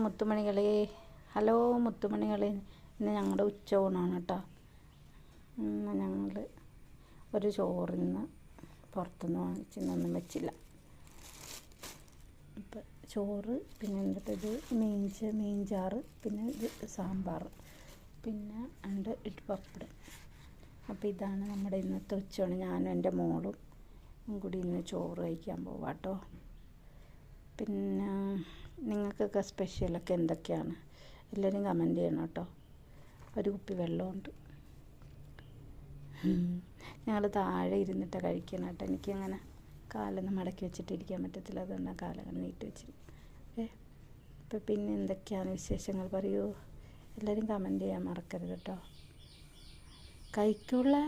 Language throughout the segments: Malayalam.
മുത്തുമണികളെ, ഹലോ മുത്തുമണികളെ, ഇന്ന് ഞങ്ങളുടെ ഉച്ചയൂണാണ് കേട്ടോ. ഇന്ന് ഞങ്ങൾ ഒരു ചോറിന്ന് പുറത്തുനിന്ന് വാങ്ങിച്ചൊന്നും വെച്ചില്ല. ഇപ്പം ചോറ്, പിന്നെ എന്നിട്ട് ഇത് മീൻചാറ്, പിന്നെ ഇത് സാമ്പാർ, പിന്നെ ഉണ്ട് പപ്പടം. അപ്പോൾ ഇതാണ് നമ്മുടെ ഇന്നത്തെ ഉച്ചയൂണ്. ഞാനും എൻ്റെ മോളും കൂടി ഇന്ന് ചോറ് കഴിക്കാൻ പോവാം കേട്ടോ. പിന്നെ നിങ്ങൾക്കൊക്കെ സ്പെഷ്യലൊക്കെ എന്തൊക്കെയാണ് എല്ലാവരും കമൻറ്റ് ചെയ്യണം കേട്ടോ. ഒരു കുപ്പി വെള്ളമുണ്ട്. ഞങ്ങൾ താഴെ ഇരുന്നിട്ട് കഴിക്കണം കേട്ടോ. എനിക്കങ്ങനെ കാലൊന്നും മടക്കി വെച്ചിട്ടിരിക്കാൻ പറ്റത്തില്ല, അതുകൊണ്ടാണ് കാലങ്ങനെ നീട്ടി വെച്ചിട്ട്. ഇപ്പം പിന്നെ എന്തൊക്കെയാണ് വിശേഷങ്ങൾ പറയൂ. എല്ലാവരും കമൻറ്റ് ചെയ്യാൻ മറക്കരുത് കേട്ടോ. കഴിക്കൂലേ?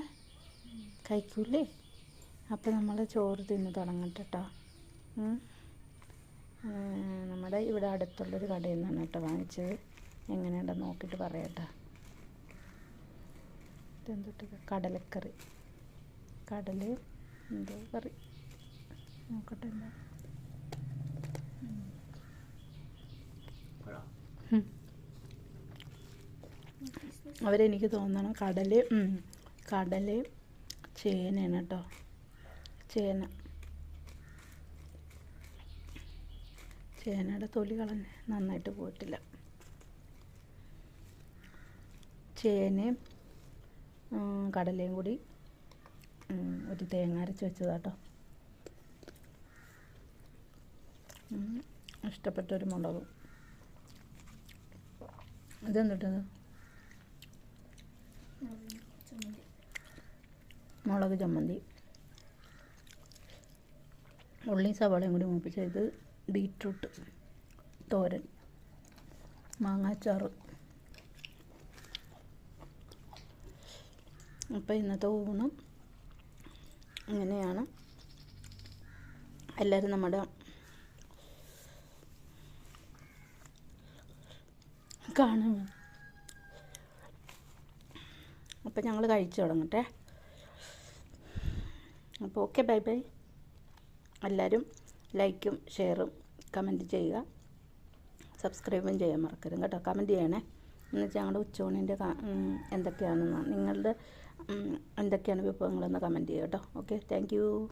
അപ്പോൾ നമ്മൾ ചോറ് തിന്ന് തുടങ്ങട്ടെ കേട്ടോ. നമ്മുടെ ഇവിടെ അടുത്തുള്ളൊരു കടയിൽ നിന്നാണ് കേട്ടോ വാങ്ങിച്ചത്. എങ്ങനെയുണ്ടെന്ന് നോക്കിയിട്ട് പറയാം കേട്ടോ. ഇതെന്തൊട്ട് കടലക്കറി, എന്തോ കറി നോക്കട്ടെ എന്താ. അവരെനിക്ക് തോന്നണം കടലയും ചേനയാണ് കേട്ടോ. ചേനയുടെ തൊലി കളഞ്ഞ് നന്നായിട്ട് പോയിട്ടില്ല. ചേനയും കടലയും കൂടി ഒരു തേങ്ങ അരച്ച് വെച്ചതാട്ടോ. ഇഷ്ടപ്പെട്ടൊരു മുളകും. ഇതെന്തിട്ടത്? മുളക് ചമ്മന്തി, ഉള്ളിയും സവാളയും കൂടി മൂപ്പിച്ച്. ഇത് ബീറ്റ്റൂട്ട് തോരൻ, മാങ്ങാച്ചാറ്. അപ്പോൾ ഇന്നത്തെ ഊണം ഇങ്ങനെയാണ്. എല്ലാവരും നമ്മുടെ കാണും. അപ്പോൾ ഞങ്ങൾ കഴിച്ചു തുടങ്ങട്ടെ. അപ്പോൾ ഓക്കെ, ബൈ ബൈ. എല്ലാവരും ലൈക്കും ഷെയറും കമൻറ്റ് ചെയ്യുക, സബ്സ്ക്രൈബും ചെയ്യാൻ മറക്കരുത് കേട്ടോ. കമൻറ്റ് ചെയ്യണേ. എന്നുവെച്ചാൽ ഞങ്ങളുടെ ഉച്ചയൂണിൻ്റെ എന്തൊക്കെയാണെന്ന്, നിങ്ങളുടെ എന്തൊക്കെയാണ് വിഭവങ്ങളെന്ന് കമൻറ്റ് ചെയ്യുക കേട്ടോ. Okay, thank you.